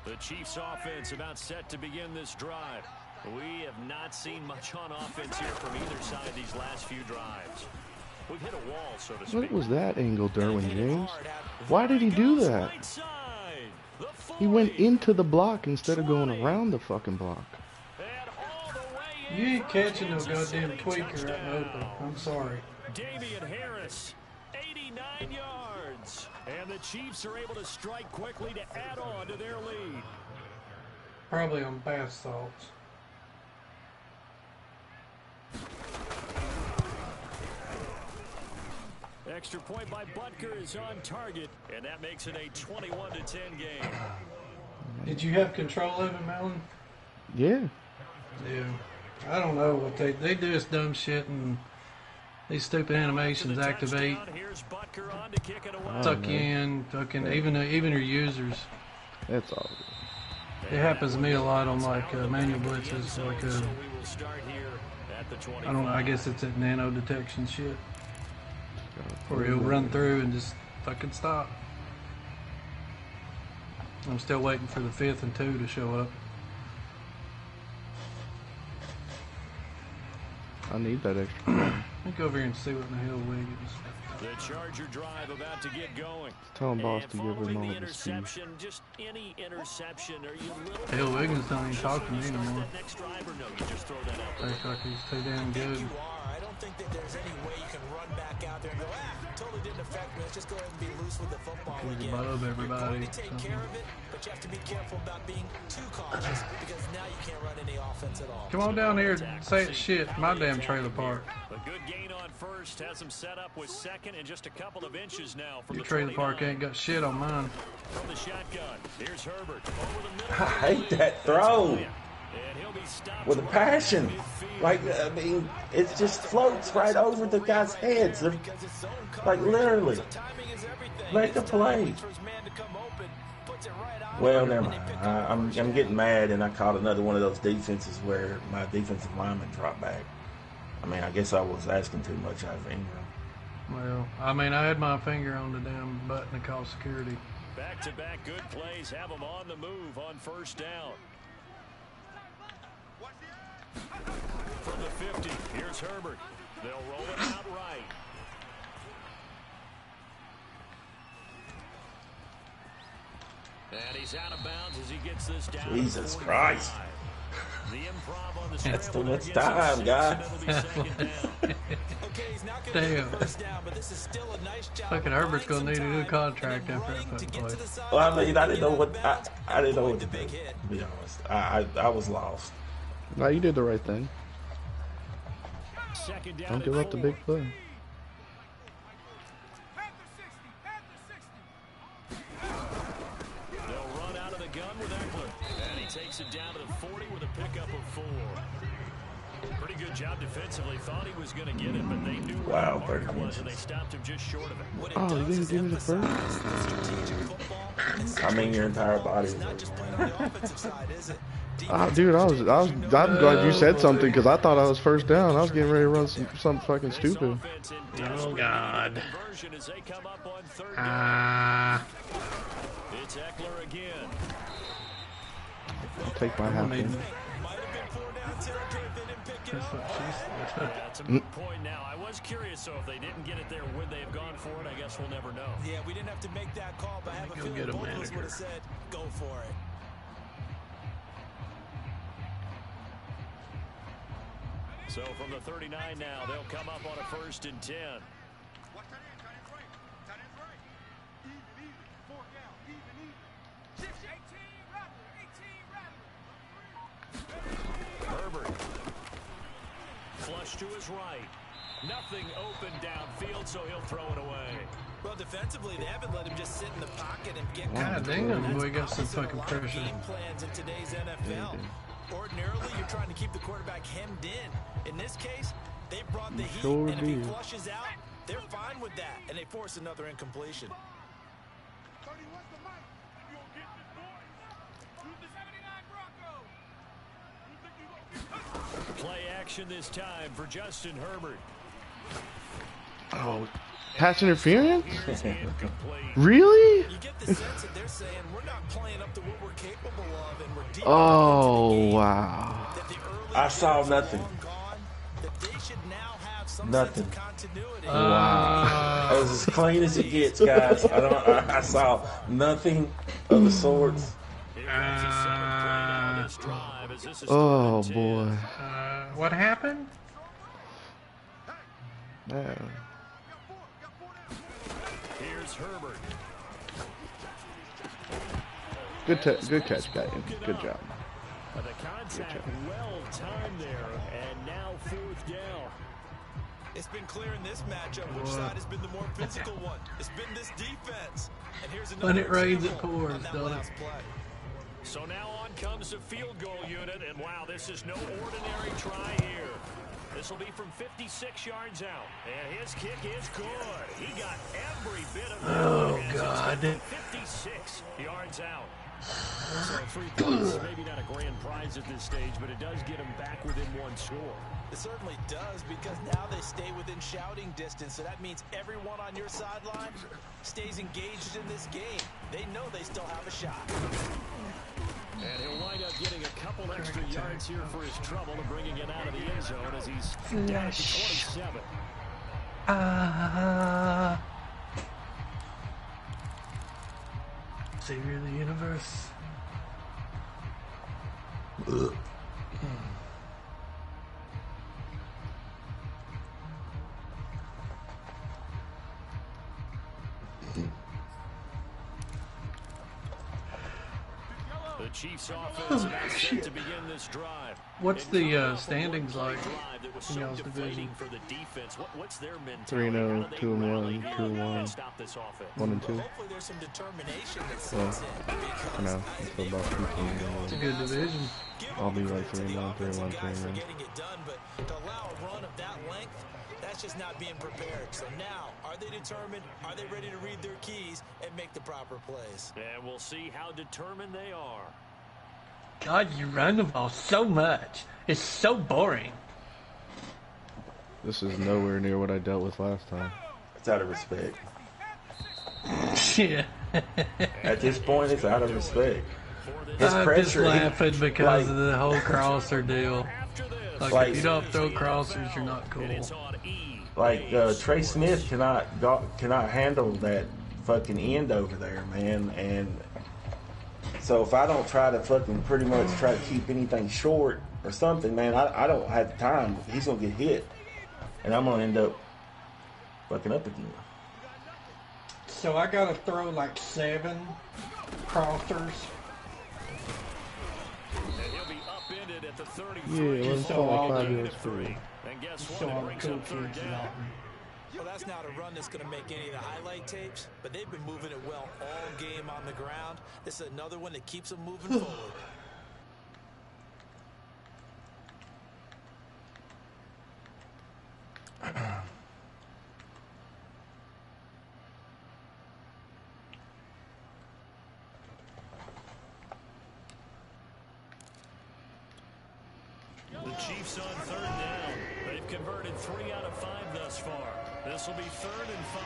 The Chiefs offense about set to begin this drive. We have not seen much on offense here from either side these last few drives. We've hit a wall, so to speak. What was that angle, Derwin James? Why did he do that? He went into the block instead of going around the fucking block. You ain't catching no goddamn tweaker out in the open. I'm sorry. Damian Harris, 89 yards. And the Chiefs are able to strike quickly to add on to their lead. Probably on bath salts. Extra point by Butker is on target, and that makes it a 21-10 game. Did you have control of him, Alan? Yeah. Yeah. I don't know what they do this dumb shit, and these stupid animations activate, suck you in, fucking even your users. That's all. It happens to me a lot on like manual blitzes, like I don't know, I guess it's that nano detection shit, where he'll run through and just fucking stop. I'm still waiting for the 5th and 2 to show up. I need that extra. Let me go over here and see what in the hell Wiggins. The Charger drive about to get going. Tell him boss to give him all the the interception, just any interception. Are you Hell, Wiggins don't even talk to me anymore. next drive, or no? You just throw that out. Tastes like he's too damn good. I don't think that there's any way you can run back out there and go, totally didn't affect me. Let's just go ahead and be loose with the football again. Above everybody. You're going to take care of it, but you have to be careful about being too cautious, because now you can't run any offense at all. Come on down here and say shit. My damn trailer park. A good gain on first has him set up with 2nd and just a couple of inches now from Your the trailer park ain't got shit on mine. From the shotgun, here's Herbert. Over the middle. I hate that throw with a passion. Like, I mean, it just floats right over the guy's heads. Like, literally. Make the play. Well, never mind. I'm getting mad, and I caught another one of those defenses where my defensive lineman dropped back. I mean, I guess I was asking too much out of Ingram. Well, I mean, I had my finger on the damn button to call security. Back-to-back good plays have them on the move on 1st down. From the 50, here's Herbert. They'll roll it out right. And he's out of bounds as he gets this down. Jesus Christ. The improv on the That's too much time, guys. Damn. Fucking Herbert's gonna need a new contract after that fucking play. Well, I mean, I didn't know what to do, to be honest. I was lost. No, you did the right thing. Don't give up the big play. They'll run out of the gun with Eckler. And he takes it down to the 40 with a pickup of 4. Pretty good job defensively. Thought he was going to get it, but they knew where Wow, the mark was, and they stopped him just short of it. Oh, you didn't give me the first? I mean, your entire body. Dude, I'm glad you said something because I thought I was first down. I was getting ready to run something fucking stupid. Oh God. It's Eckler again. I'll take my half. That's a good point now. I was curious, so if they didn't get it there, would they have gone for it? I guess we'll never know. Yeah, we didn't have to make that call, but I have a feeling both of us would have said, go for it. So from the 39 now, they'll come up on a 1st and 10. Herbert. Flush to his right. Nothing open downfield, so he'll throw it away. Well, defensively, they haven't let him just sit in the pocket and get God damn, boy, got some fucking pressure. game plans in today's NFL. Ordinarily, you're trying to keep the quarterback hemmed in. In this case, they brought the heat, and if he flushes out, they're fine with that, and they force another incompletion. Play action this time for Justin Herbert. Oh, pass interference? Really? You get the sense that they're saying we're not playing up to what we're capable of, and we're deep Oh, wow. I saw nothing. Nothing. Wow. It was as clean as it gets, guys. I saw nothing of the sorts. Oh boy. What happened? Man. Here's Herbert. Good catch, guy. Good job. The contact well timed there, and now 4th down. It's been clear in this matchup which side has been the more physical one. It's been this defense. And here's another when it rains, it pours, don't it? So now on comes the field goal unit, and wow, this is no ordinary try here. This will be from 56 yards out, and his kick is good. He got every bit of that. Oh, God. 56 yards out. So 3 points, maybe not a grand prize at this stage, but it does get him back within 1 score. It certainly does, because now they stay within shouting distance, so that means everyone on your sideline stays engaged in this game. They know they still have a shot. And he'll wind up getting a couple extra yards here for his trouble and bringing it out of the end zone as he's down to 27. Savior of the universe. The Chiefs offense about set to begin this drive. What's the standings like in y'all's division? What's their mentality? 3-0, 2-1, 2-1, 1-2. Hopefully there's some determination that Well, sets in. for now, it's still about 2 It's a good division. I'll be like 3-1, 3-1, 3-1. Getting it done, but to allow a run of that length, that's just not being prepared. So now, are they determined? Are they ready to read their keys and make the proper plays? And we'll see how determined they are. God, you run the ball so much. It's so boring. This is nowhere near what I dealt with last time. It's out of respect. Yeah. At this point, it's out of respect. His I'm pressure, just laughing because of the whole crosser deal. Like, if you don't throw crossers, you're not cool. Like Trey Smith cannot handle that fucking end over there, man. And so if I don't try to fucking pretty much try to keep anything short or something, man, I don't have time. He's gonna get hit, and I'm gonna end up fucking up again. So I gotta throw like 7 crossers. And he'll be upended at the 33. Yeah, let's call 5 years free. And guess So what? It all the brings cool up 3rd kids down. out. Well, that's not a run that's going to make any of the highlight tapes, but they've been moving it well all game on the ground. This is another one that keeps them moving forward. The Chiefs on 3rd down. They've converted 3 out of 5 thus far. This will be 3rd and 5.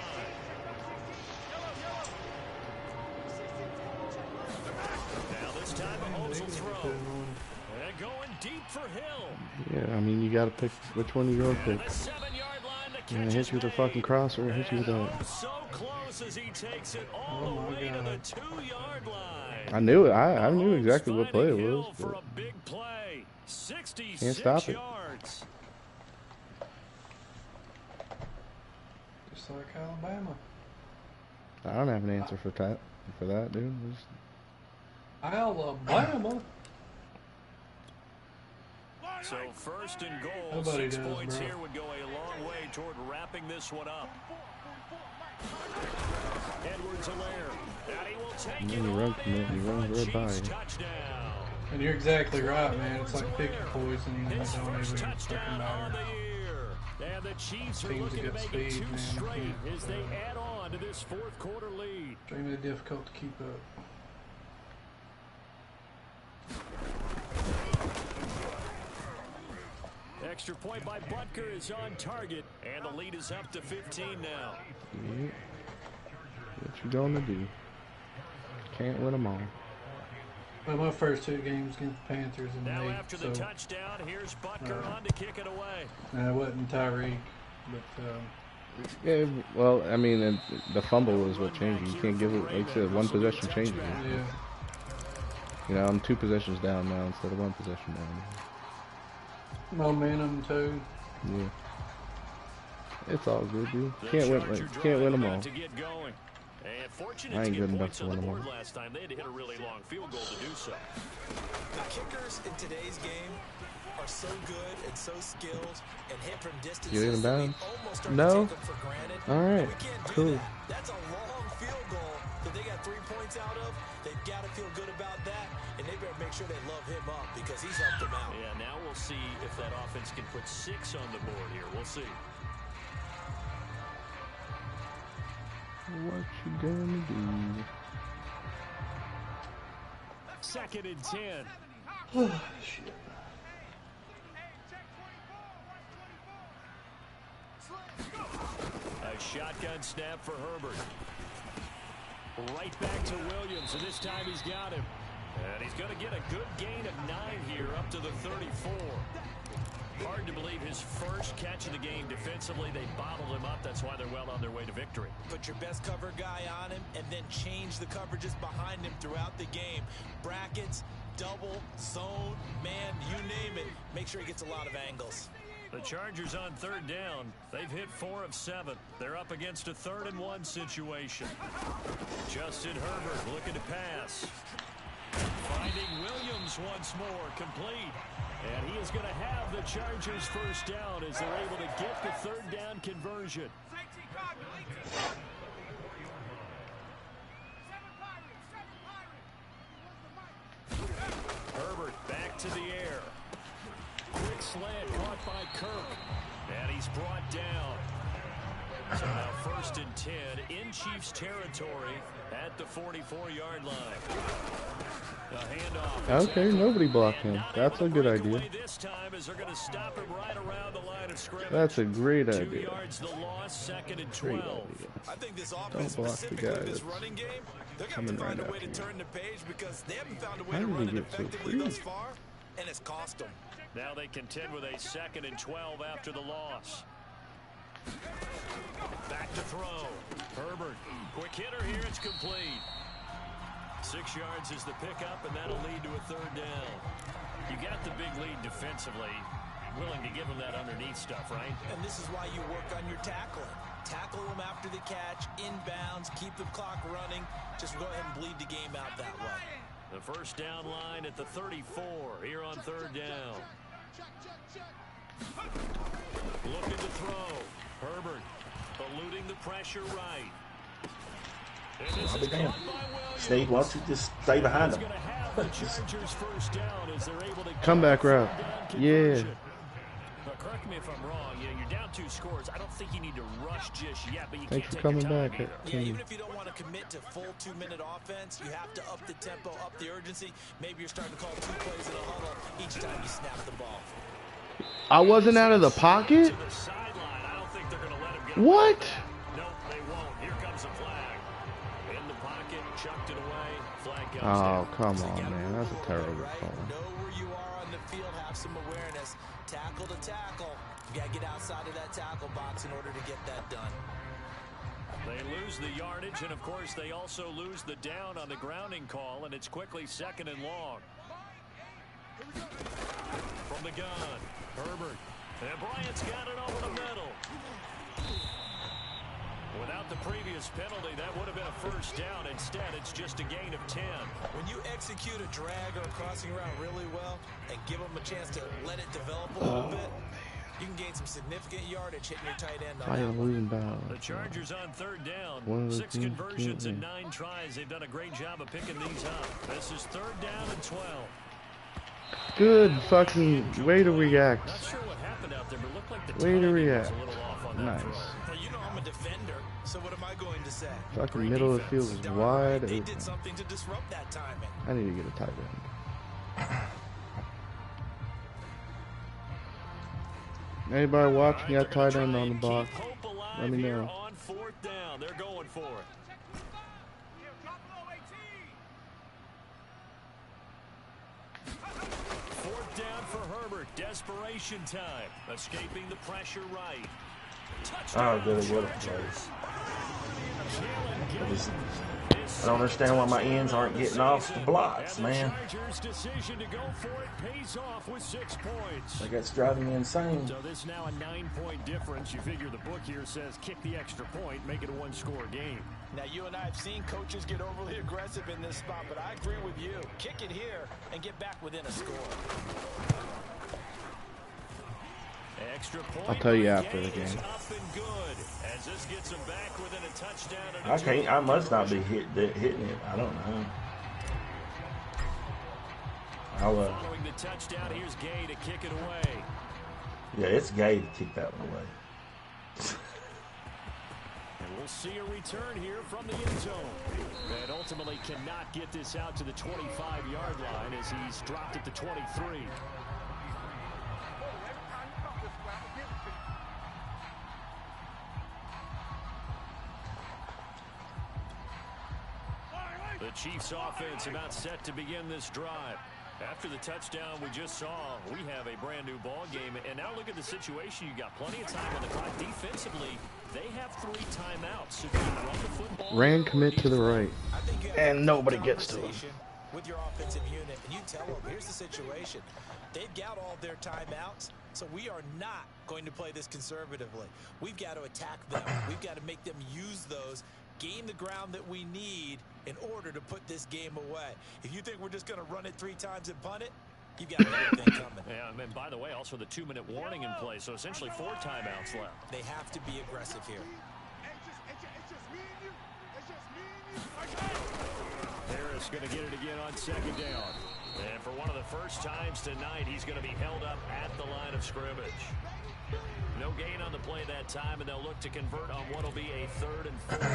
Now this time Mahomes will throw. And going deep for Hill. Yeah, I mean, you got to pick which one you're going to pick. Yeah, hit you with a fucking cross or hit you with a... So close as he takes it all the way to the 2-yard line. I knew it. I knew exactly what play it was. For a big play. 66 can't stop it. yards. Just like Alabama. I don't have an answer for that, dude. Just... Alabama. So 1st and goal, Nobody 6 does, points bro. here would go a long way toward wrapping this one up. Edwards-Helaire, and he will take it run from it, you run right by it. Touchdown. And you're exactly right, man. It's like picking poison and it His don't first even touchdown fucking on the matter. year. And the Chiefs are Teams looking to get make it speed, 2 man. straight as they add on to this 4th quarter lead. Extremely difficult to keep up. Extra point by Butker is on target, and the lead is up to 15 now. Yeah. What you gonna do? Can't win them all. Well, my first 2 games against the Panthers and Now Nate, after the so touchdown, here's Butker on to kick it away. it wasn't Tyreek, but Yeah, well, I mean, the fumble was what changed it. You can't give it, like I said, 1 possession changes it. yeah. You know, I'm 2 possessions down now instead of 1 possession down. Momentum too. Yeah. It's all good, dude. Can't win them all. To get going. And fortunate I ain't to get good enough points to on win the them board all. last time. They had to hit a really long field goal to do so. The kickers in today's game are so good and so skilled and hit from distances. Get it in that we bounds? almost start to No? take them for granted. All right. We can't do Cool. that. That's a long field goal that they got 3 points out of. They've got to feel good about that, and they better make sure they love him up because he's helped them out. Yeah, now we'll see if that offense can put 6 on the board here. We'll see. What you gonna do? 2nd and 10. Shit. A shotgun snap for Herbert. Right back to Williams, and this time he's got him. And he's going to get a good gain of 9 here, up to the 34. Hard to believe his first catch of the game defensively. They bottled him up. That's why they're well on their way to victory. Put your best cover guy on him and then change the coverages behind him throughout the game. Brackets, double, zone, man, you name it. Make sure he gets a lot of angles. The Chargers on 3rd down. They've hit 4 of 7. They're up against a 3rd and 1 situation. Justin Herbert looking to pass. Finding Williams once more, complete. And he is going to have the Chargers first down as they're able to get the 3rd down conversion. Herbert back to the air. Quick slant caught by Kirk. And he's brought down. So now 1st and 10 in Chiefs territory at the 44-yard line. The handoff. Okay, nobody blocked him. That's a good idea. This time as they're going to stop him right around the line of scrimmage. That's a great 2 idea. yards the loss, 2nd and Great 12. idea. I think this offense, Don't block the specifically guy this that's running game, they're going coming to find right a way to after you. turn the page because they haven't found a way How to did he run it get so effectively free? thus far, and it's cost them. Now they contend with a 2nd and 12 after the loss. Back to throw. Herbert, quick hitter here, it's complete. 6 yards is the pickup, and that'll lead to a 3rd down. You got the big lead defensively. Willing to give them that underneath stuff, right? And this is why you work on your tackling. Tackle them after the catch, inbounds, keep the clock running. Just go ahead and bleed the game out that way. The first down line at the 34 here on 3rd down. Looking to throw. Herbert eluding the pressure right. And this is caught by Williams. Steve, why don't you just stay behind him? Gonna have the Chargers first down as they're able to Comeback route. Yeah. But correct me if I'm wrong. You know, you're down 2 scores. I don't think you need to rush just yet, but you Thanks can't for take your coming time back. either. Yeah, even if you don't want to commit to full 2-minute offense, you have to up the tempo, up the urgency. Maybe you're starting to call 2 plays in a huddle each time you snap the ball. I wasn't out of the pocket? To the sideline. I don't think they're going to let him get What? Nope, they won't. Here comes a flag. In the pocket, chucked it away. Flag goes Oh, down. come on, man. That's a terrible call. Know where you are on the field, have some awareness. Tackle to tackle. You got to get outside of that tackle box in order to get that done. They lose the yardage, and of course they also lose the down on the grounding call, and it's quickly 2nd and long. From the gun, Herbert. And Bryant's got it over the middle. Without the previous penalty, that would have been a 1st down. Instead, it's just a gain of 10. When you execute a drag or a crossing route really well and give them a chance to let it develop a little bit, you can gain some significant yardage hitting your tight end. I am losing battle. The Chargers on 3rd down. 6 conversions and 9 tries. They've done a great job of picking these up. This is 3rd down and 12. Good fucking way to react. Not sure what happened out there, but it looked like the Way to timing react. was a little off on that Nice. throw. Well, you know I'm a defender, so what am I going to say? Fucking Great middle of the defense. field is Darn wide right, they open. did something to disrupt that timing. I need to get a tight end. Anybody watching got tight end on the box? Keep hope alive Let me here know. on 4th down. They're going for it. Fourth down for Herbert. Desperation time. Escaping the pressure right. Oh, good. What a place. I don't understand why my ends aren't getting off the blocks, man. Chargers' decision to go for it pays off with 6 points. Like, that's driving me insane. So this is now a 9-point difference. You figure the book here says kick the extra point, make it a 1-score game. Now, you and I have seen coaches get overly aggressive in this spot, but I agree with you. Kick it here and get back within a score. Extra point. I'll tell you after the game. Up and good as this gets him back within a touchdown. And I can't. I must not be hitting it. I don't know. Following the touchdown, here's Gay to kick it away. Yeah, it's Gay to kick that one away. And we'll see a return here from the end zone. And ultimately cannot get this out to the 25-yard line as he's dropped at the 23. The Chiefs offense about set to begin this drive. After the touchdown we just saw, we have a brand new ball game. And now look at the situation. You got plenty of time on the clock. Defensively, they have 3 timeouts. So can you run the football? Ran commit to the right. I think you have And a nobody gets to him. conversation with your offensive unit, and you tell them, here's the situation. They've got all their timeouts, so we are not going to play this conservatively. We've got to attack them. We've got to make them use those, gain the ground that we need in order to put this game away. If you think we're just going to run it 3 times and punt it, you've got everything coming. Yeah, and by the way, also the 2-minute warning in place, so essentially 4 timeouts left. They have to be aggressive here. Harris going to get it again on 2nd down. And for one of the first times tonight, he's going to be held up at the line of scrimmage. No gain on the play that time, and they'll look to convert on what will be a 3rd and 4.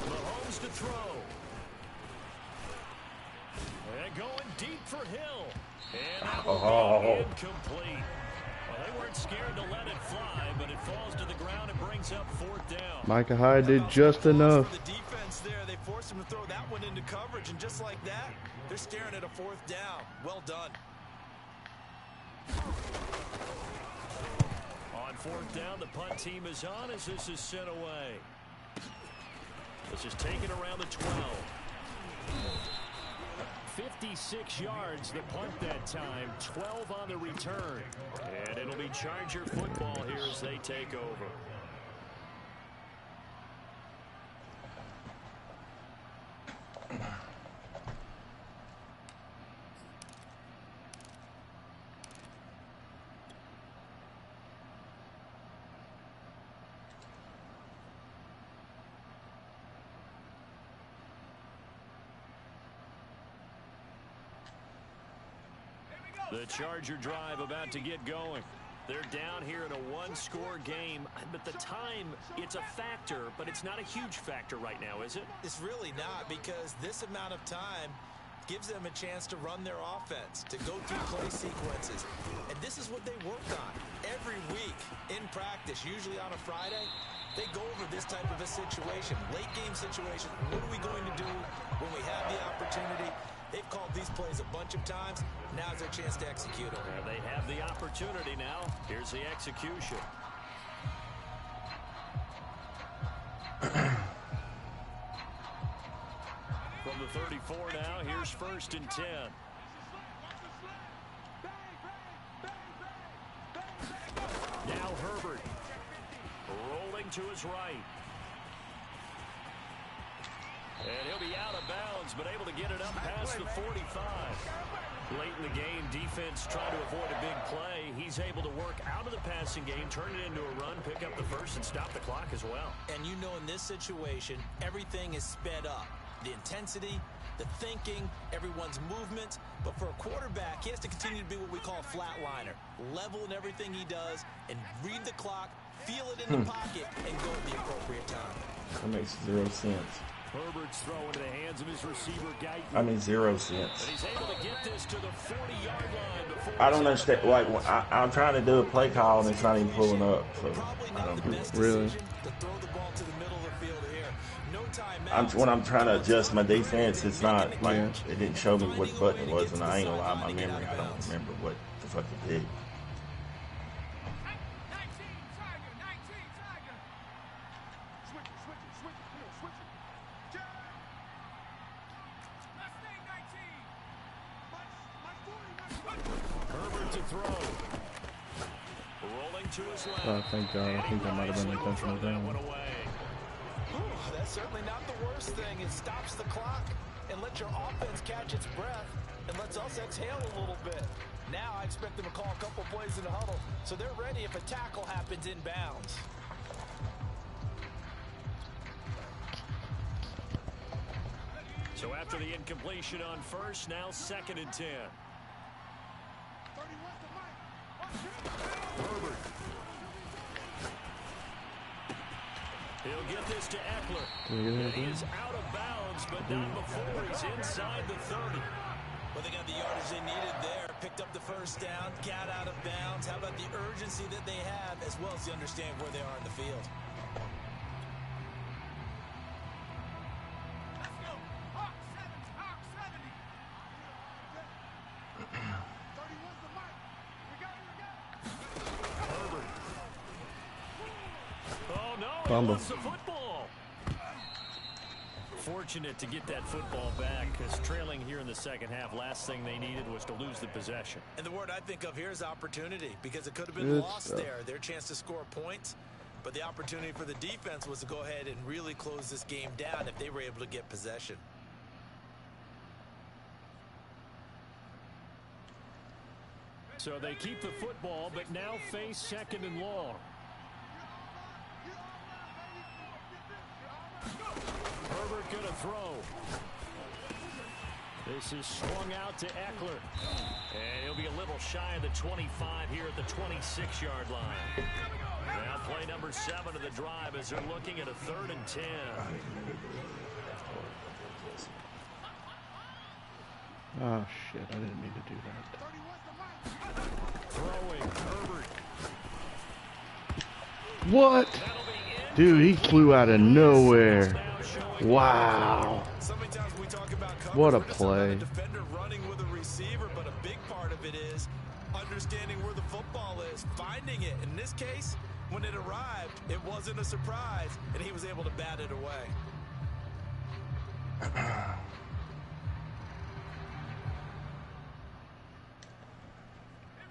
Mahomes to throw. And going deep for Hill. And that will be incomplete. Well, they weren't scared to let it fly, but it falls to the ground and brings up 4th down. Micah Hyde did just enough. The defense there, they forced him to throw that one into coverage, and just like that, they're staring at a 4th down. Well done. On 4th down, the punt team is on as this is sent away. This is taken around the 12. 56 yards the punt that time, 12 on the return. And it'll be Charger football here as they take over. The Charger drive about to get going. They're down here in a one-score game, but the time, it's a factor, but it's not a huge factor right now, is it? It's really not, because this amount of time gives them a chance to run their offense, to go through play sequences. And this is what they work on every week in practice, usually on a Friday. They go over this type of a situation, late game situation. What are we going to do when we have the opportunity? They've called these plays a bunch of times. Now's their chance to execute them. They have the opportunity now. Here's the execution. From the 34 now, here's 1st and 10. Now Herbert. Rolling to his right. And he'll be out of bounds, but able to get it up past the 45. Late in the game, defense trying to avoid a big play. He's able to work out of the passing game, turn it into a run, pick up the first, and stop the clock as well. And you know, in this situation, everything is sped up. The intensity, the thinking, everyone's movement. But for a quarterback, he has to continue to be what we call a flatliner. Level in everything he does and read the clock, feel it in the pocket, and go at the appropriate time. That makes 0 sense. Herbert's throw into the hands of his receiver, Guyton. I mean, 0 sense. And he's able to get this to the 40-yard line before I don't understand. Like, I'm trying to do a play call and it's not even pulling up. So I don't do it. Really? To throw the ball to the middle of the field here. No timeout. When I'm trying to adjust my defense, it's not like it didn't show me what button it was, and I ain't gonna lie, my memory, I don't remember what the fuck it did. Herbert to throw. Rolling to his left. Oh, thank God. I think that might have been intentional down. That's certainly not the worst thing. It stops the clock and lets your offense catch its breath and lets us exhale a little bit. Now I expect them to call a couple plays in the huddle so they're ready if a tackle happens inbounds. So after the incompletion on first, now 2nd and 10. Herbert. He'll get this to Eckler. And he is out of bounds, but not before he's inside the 30. Well, they got the yardage they needed there. Picked up the first down, got out of bounds. How about the urgency that they have, as well as the understanding where they are in the field? Fumble. The football. Fortunate to get that football back, because trailing here in the second half, last thing they needed was to lose the possession. And the word I think of here is opportunity, because it could have been lost there. Their chance to score points, but the opportunity for the defense was to go ahead and really close this game down if they were able to get possession. So they keep the football, but now face 2nd and long. Herbert going to throw. This is swung out to Eckler. And he'll be a little shy of the 25 here at the 26-yard line. Now play number 7 of the drive as they're looking at a 3rd and 10. Oh, shit. I didn't mean to do that. Throwing, Herbert. What? Dude, he flew out of nowhere. Wow. What a play. Defender running with a receiver, but a big part of it is understanding where the football is, finding it. In this case, when it arrived, it wasn't a surprise, and he was able to bat it away.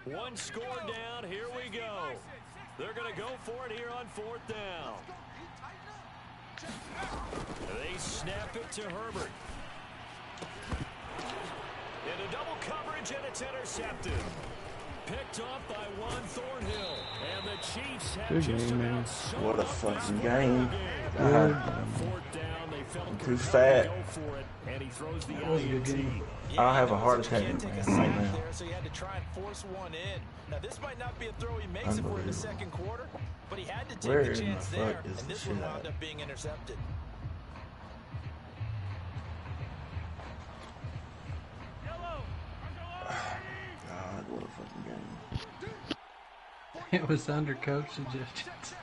One score down, here we go. They're going to go for it here on 4th down. They snap it to Herbert. Into double coverage, and it's intercepted. Picked off by Juan Thornhill. And the Chiefs have just about What a fucking game. 4th down, they I'm too fat. I'll have a heart attack right now. So he had to try and force one in. Now this might not be a throw he makes it for in the second quarter, but he had to take the chance there, and this one wound up being intercepted. God, what a fucking game. It was under coach suggestions.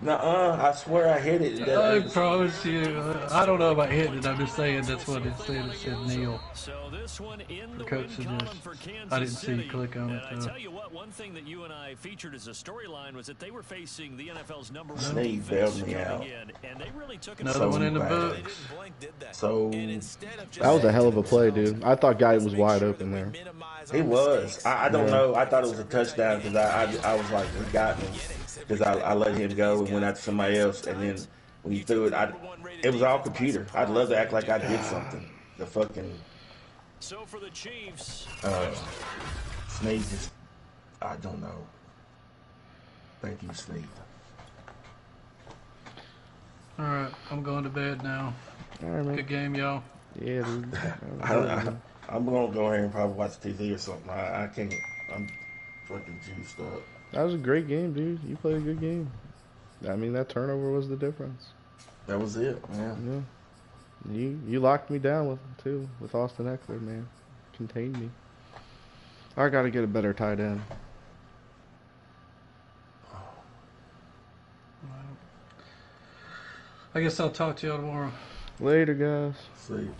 Nuh-uh, I swear I hit it. I promise you. I don't know about hitting it. I'm just saying that's what it said. It said Neil. So this one in the coach win column suggested. for Kansas I didn't see you City. click on it, I though. tell you what, one thing that you and I featured as a storyline was that they were facing the NFL's #1 Sneak defense bailed me coming out. in, and they really took it. Another one in the bad. book. So That was a hell of a play, dude. I thought Guy was wide open there. he was. I don't know. I thought it was a touchdown because I was like, he got me. Because I let him go and went out to somebody else. And then when he threw it, it was all computer. I'd love to act like I did something. The fucking So for the Chiefs, Sneed just, I don't know. Thank you, Sneed. All right, I'm going to bed now. All right, man. Good game, y'all. Yeah, dude. I'm going to go ahead and probably watch TV or something. I can't. I'm fucking juiced up. That was a great game, dude. You played a good game. I mean, that turnover was the difference. That was it, man. Yeah. You locked me down with Austin Eckler, man. Contained me. I got to get a better tight end. I guess I'll talk to y'all tomorrow. Later, guys. See you.